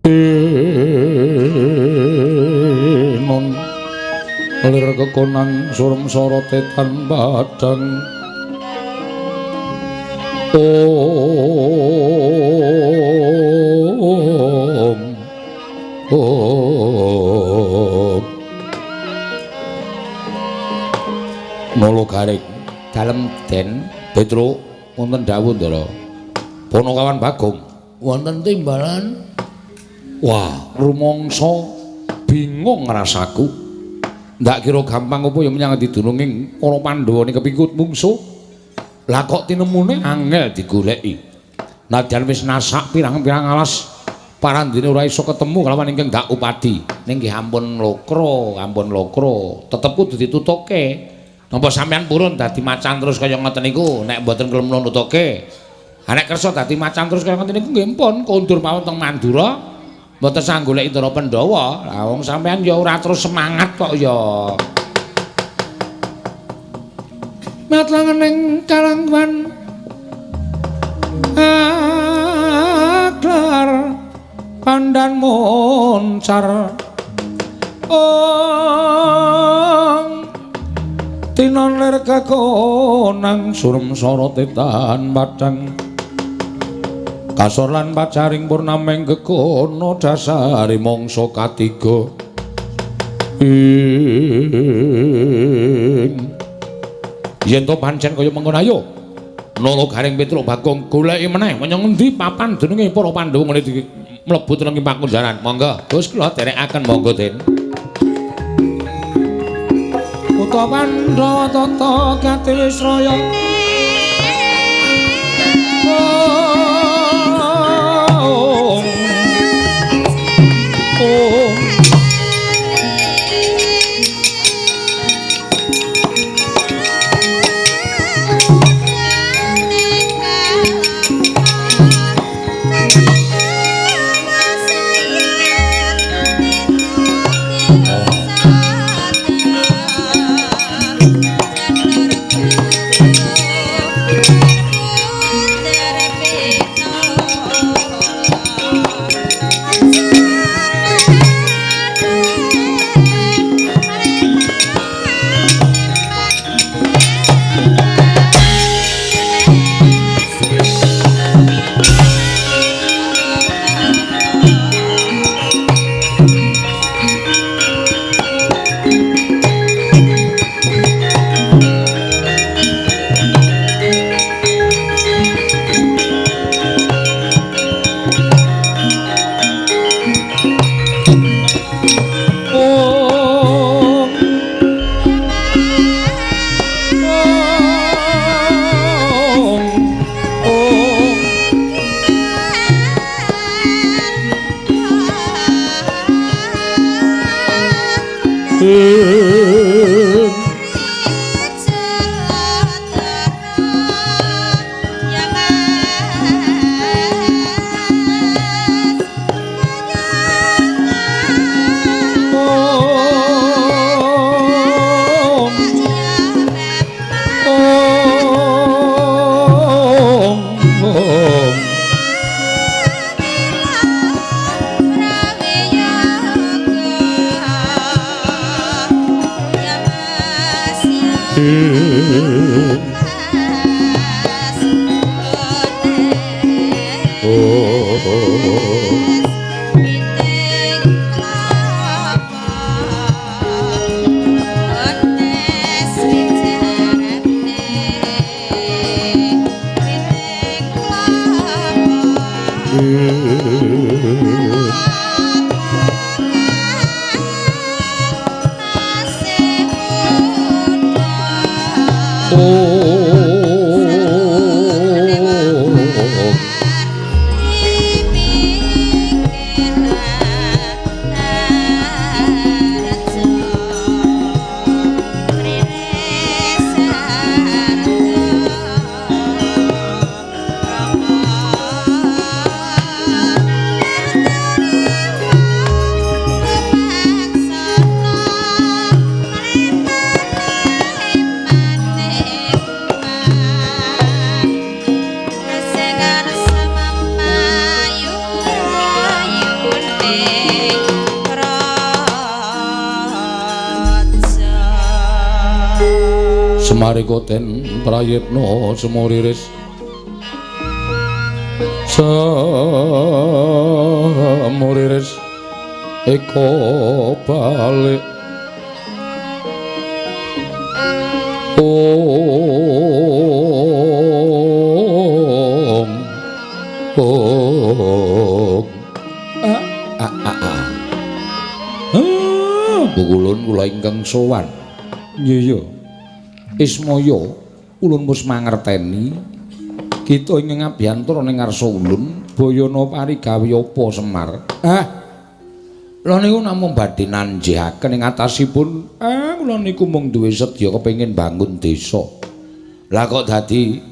non lir kekonang surem sorotetan badang Nolo garing dalem den Petro wonten dawuh Ndara Ponokawan Bagong wonten timbalan wah rumangsa bingung rasaku ndak kira gampang apa ya menyang didununging para Pandhawa ning kepingkut mungsuh lah kok tinemune angel digoleki nadyan wis nasak pirang-pirang alas parandene ora iso ketemu kalawan ingkang dak upadi ning nggih ampun lokro tetep kudu ditutuke napa sampean purun dadi macan terus kaya ngoten niku nek mboten kelem nutuke nek kersa dadi macan terus kaya ngoten niku nggih pun kondur mawon teng Mandura mboten sang goleki Ndara Pandhawa lah wong sampean ya ora terus semangat kok ya matlangening kalangwan aklar pandan moncar tinon lir kekonang surem sorotetan badang kasor lan pacaring purnameng gekono dasari mangsa katiga yen to pancen kaya mengkono ayo Nolo Garing Petro Bagong goleki meneh menyang endi papan jenenge para Pandhawa ngene iki mlebu teng pakunjaran monggo Gus kula derekaken monggo Den Uta Pandhawa tata gati Wisraya Semarika den prayitna semuriris semuriris eko balik Bukulun kula ingkang sowan. Iya. Ismaya ulun wis mangerteni kita ing ngabiyantara ning ngarsa ulun bayana parigawe apa Semar. Lha niku namung badhe nanjihaken ing atasipun. Kula niku mung duwe sedya kepengin bangun desa. Lah kok dadi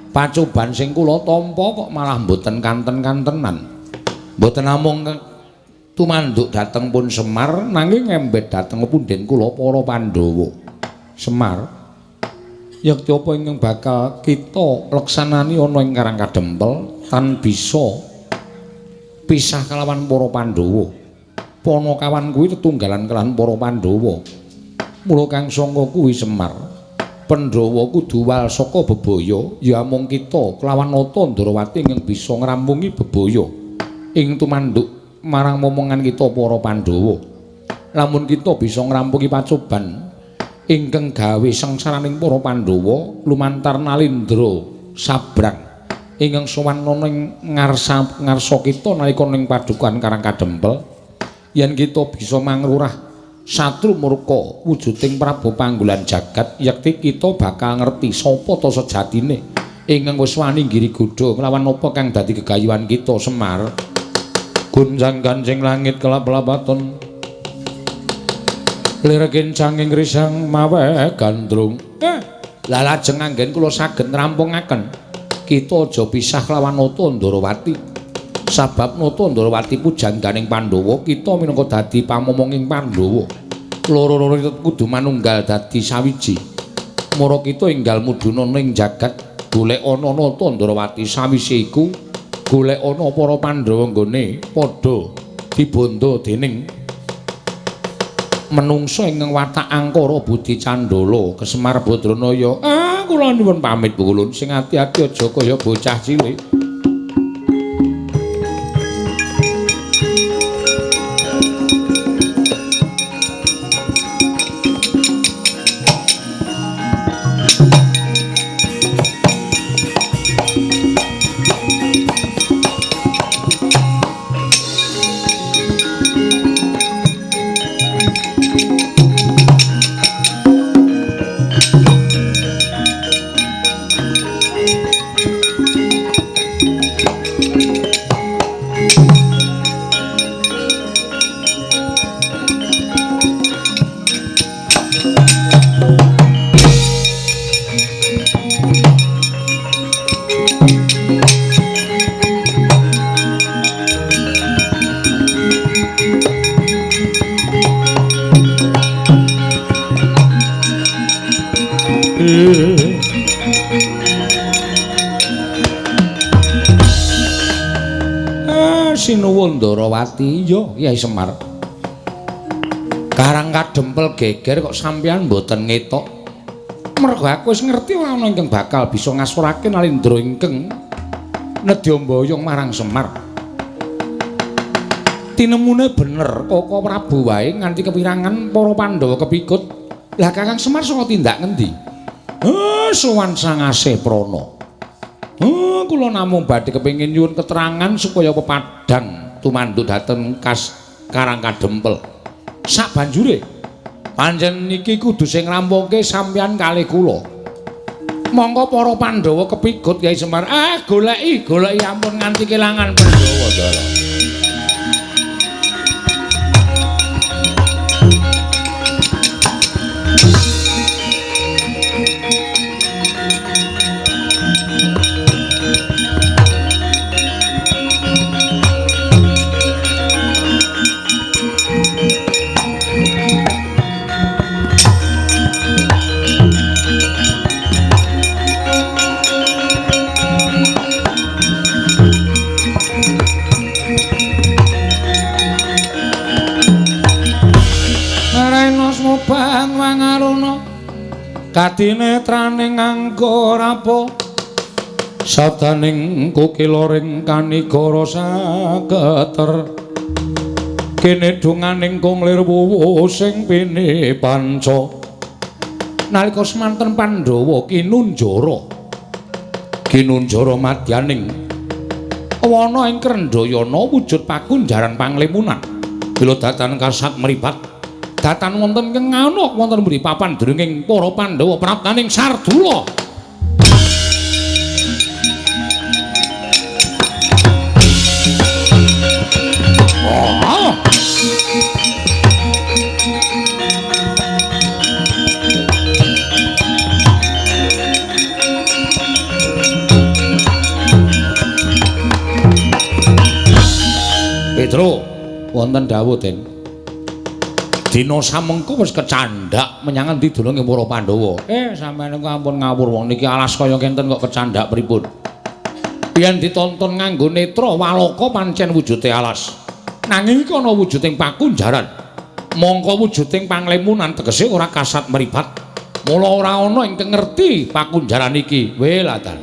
pacoban sing kula tampa kok malah mboten kanten-kantenan. Mboten namung tumanduk dhateng pun Semar nanging ngembet dhateng punden kula para Pandhawa. Semar yakti apa ingkang bakal kita leksanani ana ing Karang Kadempel tan bisa pisah kalawan para Pandhawa. Panakawan kuwi tetunggalan kelawan para Pandhawa. Mula kang sangka kuwi Semar, Pandhawa kudu wal saka bebaya ya mung kita kelawan Nata Ndrawati ingkang bisa ngrampungi bebaya ing tumanduk marang momongan kita para Pandhawa. Lamun kita bisa ngrampungi pacoban ingkang gawe sengsaraning para Pandhawa lumantar Nalindra Sabrang ingkang sowan ana ing ngarsa kita nalika ning padukan Karang Kadempel, yen kita bisa mangrurah satru murka wujuding Prabu Panggolan Jagat, yakti kita bakal ngerti sapa ta sejatine ingkang wis wani nggirigodha nglawan apa kang dadi gegayuhan kita Semar. Gunjang kancing langit kelap-lapaton liregen canging risang mawe gandrung. Lah lajeng anggen kula saged ngrampungaken kita aja pisah lawan Nata Ndrawati. Sabab Nata Ndrawati pujangganing Pandhawa, kita minangka dadi pamomonging Pandhawa. Loro-loro kudu manunggal dadi sawiji. Mara kita enggal mudhuna ning jagat golek ana Nata Ndrawati, sawise iku golek ana para Pandhawa nggone padha dibondo dening menungsa ingkang watak angkara budi candala Kesemar Badranaya. Kula nyuwun pamit Bukulun, sing ati-ati aja kaya bocah cilik. Sinuwun Ndrawati, ya Kyai Semar. Karang Kadempel geger kok sampeyan mboten ngetok. Mergo aku wis ngerti ora ana ingkang bakal bisa ngasurake Nalindra ingkang nedya mboyong marang Semar. Tinemune bener Koko Prabu wae nganti kepirangan para Pandhawa kepikut. Lah Kakang Semar saka tindak ngendi? Sowan Sangase Prana. Kula namung badhe kepengin nyuwun keterangan supaya pepadhang tumanduk dhateng Karang Kadempel. Sabanjure panjenengan iki kudu sing ngrampunke sampeyan kalih kula. Monggo para Pandhawa kepikut Kyai Semar. Goleki ampun nganti kelangan Pandhawa Ndara. Katinetraning anggo rapo sadaning kukiloring kanigara saketer kene dunganing kunglir wuwu sing pene panca nalika semanten Pandhawa kinunjara madyaning wana ing Krendayana wujud pakunjaran panglimunan bila datan kasat mripat datan wonten ing ana wonten mburi papan dening para Pandhawa praptaning Sardula. Petro, wonten dawuh Den. Dina samengko wis kecandhak menyang endi dolonge para Pandhawa. Sampeyan niku ampun ngawur wong niki alas kaya kenten kok kecandhak pripun? Yen ditonton nganggo netra Waloka pancen wujude alas. Nanging iki ana wujuding pakunjaran. Mongko wujuding panglimunan tegese ora kasat mripat. Mula ora ana ingkang ngerti pakunjaran iki. Welatan.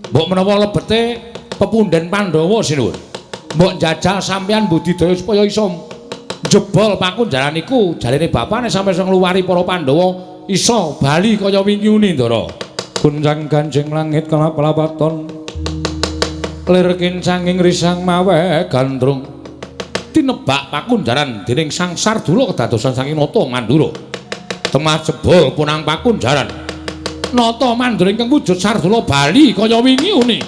Mbok menawa lebete pepundhen Pandhawa sinuwun. Mbok jajal sampeyan budidaya supaya iso jebol pakunjaran iku jarene bapane sampe iso ngluwari para Pandhawa iso bali kaya wingi Ndara. Gunjang ganjing langit kelap-lapaton lir kincanging risang mawe gandrung tinebak pakunjaran dening Sang Sardula kedadosan saking Nata Mandura. Temah jebol punang pakunjaran Nata Mandura ingkang wujud Sardula bali kaya wingi uni.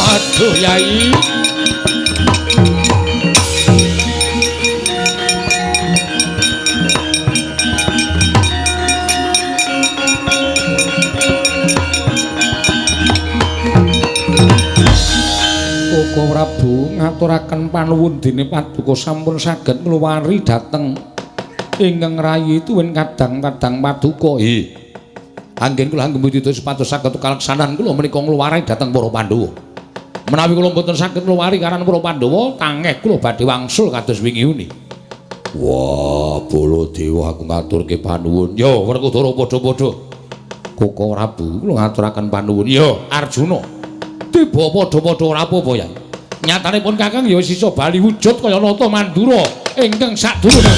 Waduh Yai. Koko Prabu ngaturaken panuwun dene Paduka sampun saged ngluwari dhateng ingkang rayi tuwin kadang-kadang Paduka. Anggen kula anggembudidaya supados saged kaleksanan kula menika ngluwari dhateng para Pandhawa. Menawi kula mboten saged ngluwari karan para Pandhawa, tangeh kula badhe wangsul kados wingi uni. Wah, Baladewa aku ngaturke panuwun. Ya, Werkudara padha-padha. Koko Prabu kula ngaturaken panuwun. Ya, Arjuna. Tiba padha-padha ora apa-apa ya. Nyatanipun Kakang ya wis iso bali wujud kaya Nata Mandura ingkang sadurunge.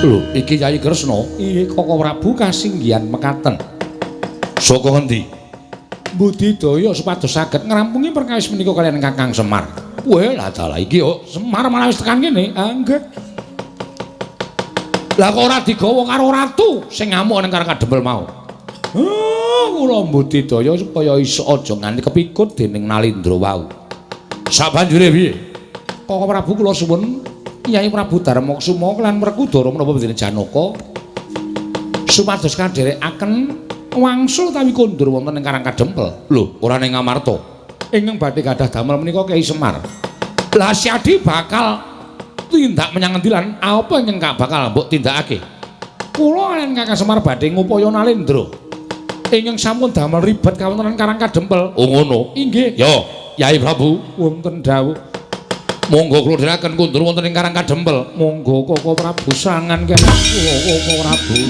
Lho, iki Yai Kresna, iki Koko Prabu kasinggihan mekaten. Saka ngendi? Budidaya supados saged ngrampungi perkawis menika kaliyan Kakang Semar. Weh, lah dalah iki yo Semar malah wis tekan kene. Nggih. Lah kok ora digawa karo ratu sing ngamuk ning Karang Kadempel mau. Kula budidaya supaya iso aja nganti kepikut dening Nalindra wau. Sabanjure piye? Koko Prabu kula suwun Nyai Prabu Darmaksuma lan Werkudara menapa dene Janaka supados kadherekaken wangsul utawi kondur wonten ing Karang Kadempel. Lho, ora ning Ngamarta. Ingkang badhe gadah damel menika Kyai Semar. Lah Siadi bakal tindak menyang endi lan apa ingkang bakal mbok tindakake? Kula lan Kakang Semar badhe ngupaya Nalindra ingkang sampun damel ribet kawontenan Karang Kadempel. Oh ngono. Inggih. Ya, Yai Prabu wonten dawuh. Monggo kula dherekaken kundur wonten ing Karang Kadempel. Monggo Koko Prabu sangan kene. Koko Prabu.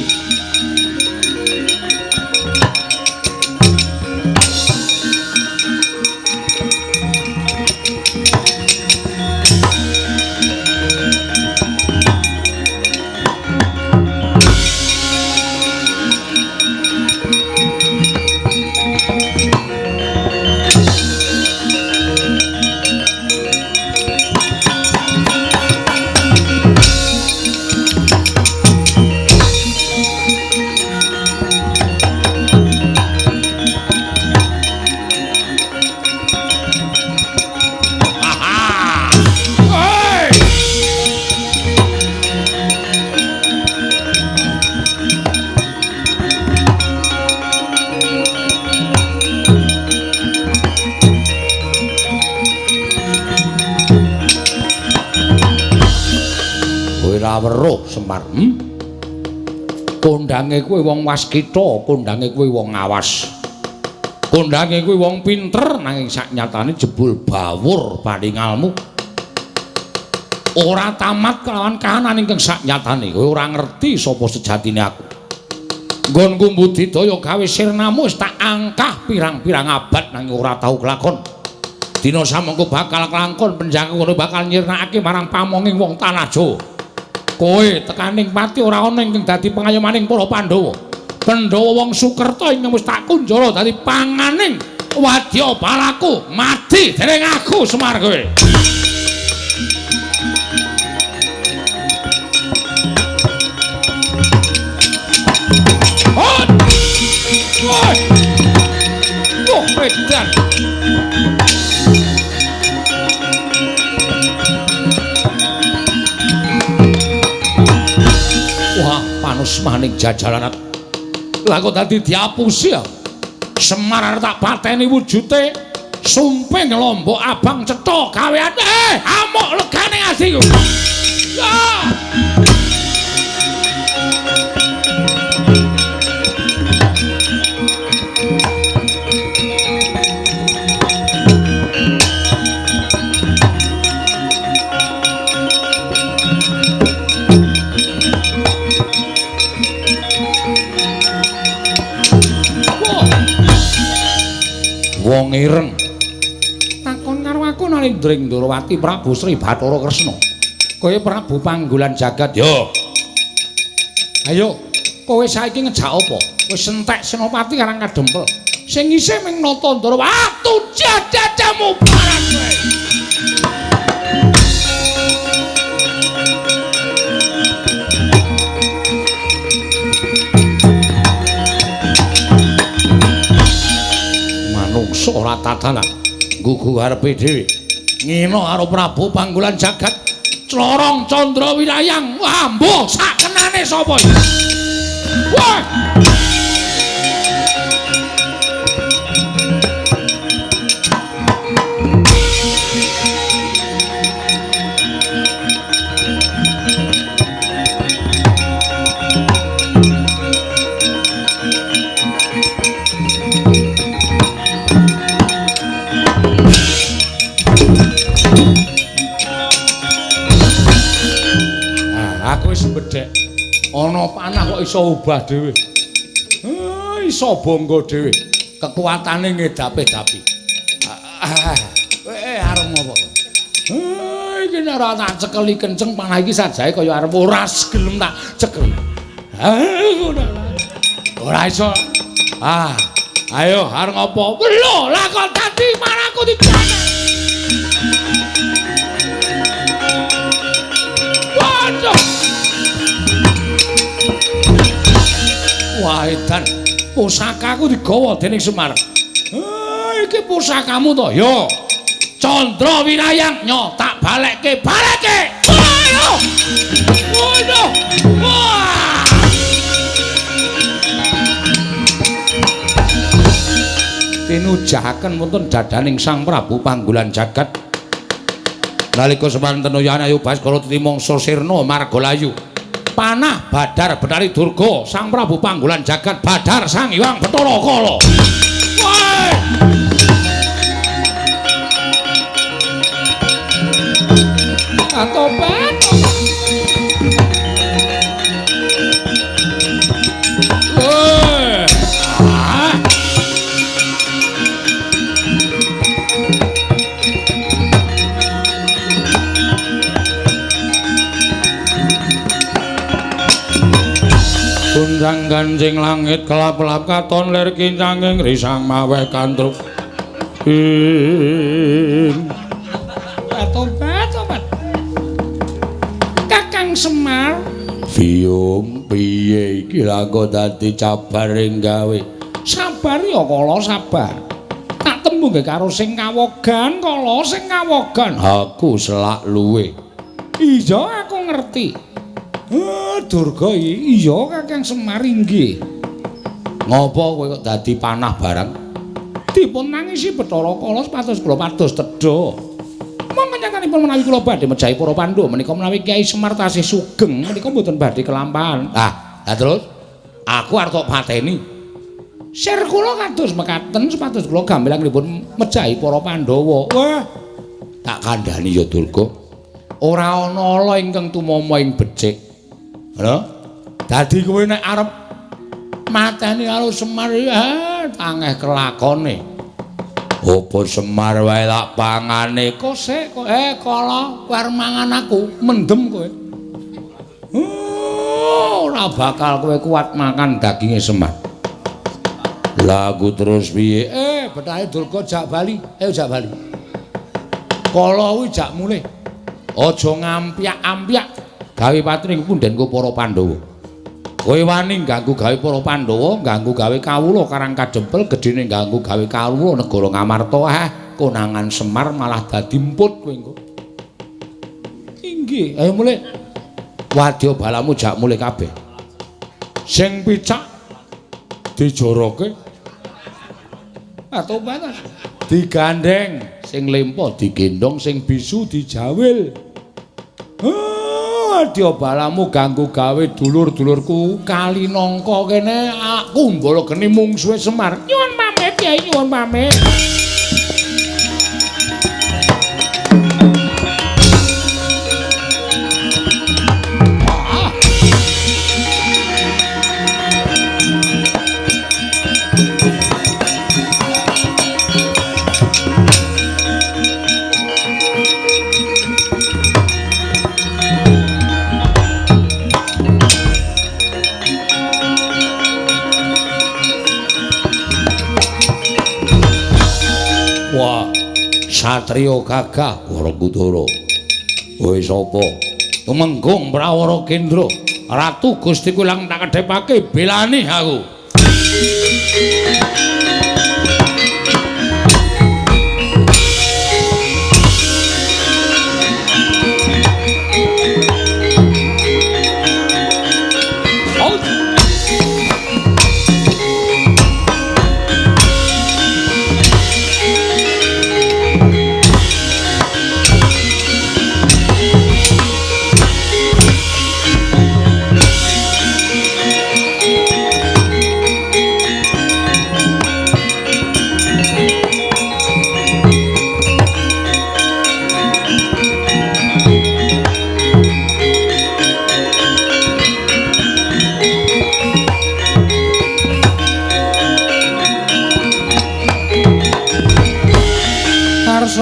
Kowe ra weruh Semar. Kondange kowe wong waskita, kondange kowe wong awas. Kondange kowe wong pinter nanging saknyatane jebul bawur paningalmu. Ora tamat kelawan kahanan ingkang saknyatane. Kowe ora ngerti sapa sejatine aku. Nggonku budidaya gawe sirnamu wis tak angkah pirang-pirang abad nanging ora tau kelakon. Dina samengko bakal kelakon penjaga kono bakal nyirnakake marang pamonging wong tanah Jawa. Kowe tekaning pati ora ana ingkang dadi pengayomaning para Pandhawa. Pandhawa wong Sukerta ingkang wis tak kunjara dadi panganing wadya balaku mati dening aku Semar kowe. Woi! Wah, edan. Wah, panus maning jajalan. Lah kok dadi diapusi ya? Semar arep tak pateni wujute sumping lombok abang cetha gawean. Amuk legane atiku. Ya! Wong ireng takon karo aku Narendra Ndrawati Prabu Sri Bathara Kresna. Kowe Prabu Panggolan Jagat yo. Ayo, kowe saiki ngejak apa? Wis entek Senopati karang kadempel. Sing isih ming nata Ndara watu jajajamu barang kowe. Manungsa ora tatanan nggugu arepe dhewe. Ngina karo Prabu Panggolan Jagat Clorong Candra Wirayang. Wah, mbuh sakenane sapa iki? Wah! Ana panah kok iso ubah dhewe. Iso bangga dhewe. Kekuatane ngedapi-dapi. Arep ngopo? Iki nek ora tak cekeli kenceng panah iki sajae kaya arep ora gelem tak cekel. Ora iso. Ayo arep ngopo? Lho, lah kok dadi manahku dicana. Waduh. Wah, edan. Pusakaku digawa dening Semar. Iki pusakamu to? Yo. Candra Wirayang nyo tak balekke. Ayo. Waduh. Wah. Tinujahaken wonten dadaning Sang Prabu Panggolan Jagat. Nalika semanten Yana Ayu Baskara Timangsa Sirna Margalayu. Panah Badar Betari Durga Sang Prabu Panggolan Jagat Badar Sang Hyang Bathara Kala. Woi! Atobat. Kunjang ganjing langit kelap-kelap katon lir kincanging risang maweh kantruk. Tobat. Kakang Semar. Biyung piye iki lha kok dadi cabaring gawe. Sabar ya kala sabar. Tak tembung karo sing kawogan kala sing kawogan. Aku selak luwe. Iya aku ngerti. Durga iya Kakang Semar inggih. Ngopo kowe kok dadi panah barang? Dipun nangisi Bathara Kala pados kula pados tedha. Monggo nyatanipun menawi kula badhe mejahi para Pandhawa menika menawi Kyai Semar tasih sugeng menika mboten badhe kelampahan. Lah terus aku arep tok pateni. Sir kula kados mekaten supados kula gampilangipun mejahi para Pandhawa. Wah, tak kandhani ya Durga. Ora ana ala ingkang tumama ing becik. Lho? Dadi kowe nek arep mateni karo Semar tangeh kelakone. Apa Semar wae lak pangane kok sik kok kala kowe mangan aku mendem kowe. Ora bakal kowe kuat makan daginge Semar. Lagu terus piye? Betahe Durga jak bali. Jak bali. Kala kuwi jak mulih. Aja ngampyak-ampyak gawe patring pundhenku para Pandhawa. Kowe wani ganggu gawe para Pandhawa, ganggu gawe kawula Karang Kadempel, gedene ganggu gawe kawula negara Ngamarta. Konangan Semar malah dadi emput kowe engko. Inggih, ayo mulih. Wadya balamu jak mulih kabeh. Sing picak dijoroke. Tobat. Digandeng, sing lempo digendong, sing bisu dijawil. Wadya balamu ganggu gawe dulur-dulurku kali nangka kene aku mbala geni mungsuhe Semar. Nyuwun pamit ya, nyuwun pamit. Satriya gagah Warakudara. Kowe sapa? Tumenggung Prawara Kendra. Ratu Gustiku lang tak kedhepake belani aku.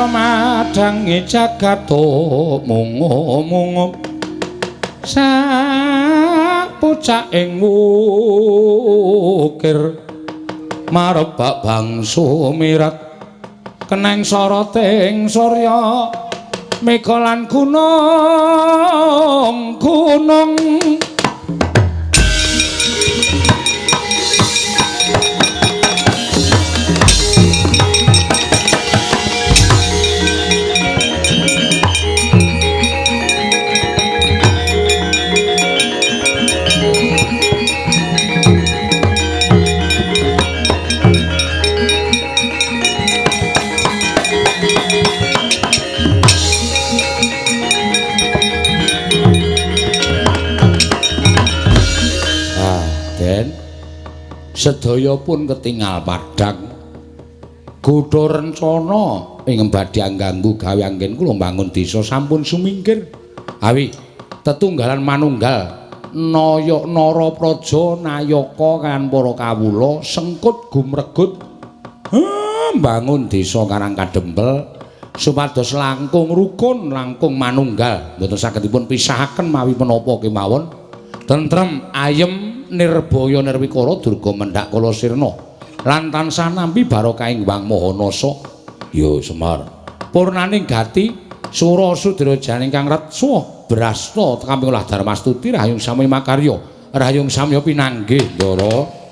Madange jagato mungo-mungo sak pucaking wukir marebak bangsu mirat keneng soroting surya mega lan gunung sedaya pun ketingal padhang kutha rencana ing badhe angganggu gawe anggen kula mbangun desa sampun sumingkir awi tetunggalan manunggal Naya Narapraja Nayaka kan para kawula sengkut gumregut mbangun desa Karang Kadempel supados langkung rukun langkung manunggal mboten sagedipun pisahaken mawi menapa kemawon tentrem ayem nirbaya nirwikara durga mendhak kala sirna lan tansah nampi barokahing Wang Mahanasa ya Semar purnaning gati sura sudrajane ingkang retsa brasta tekamping ulah Darmastuti rahayung sami makarya rahayung samya pinanggih Ndara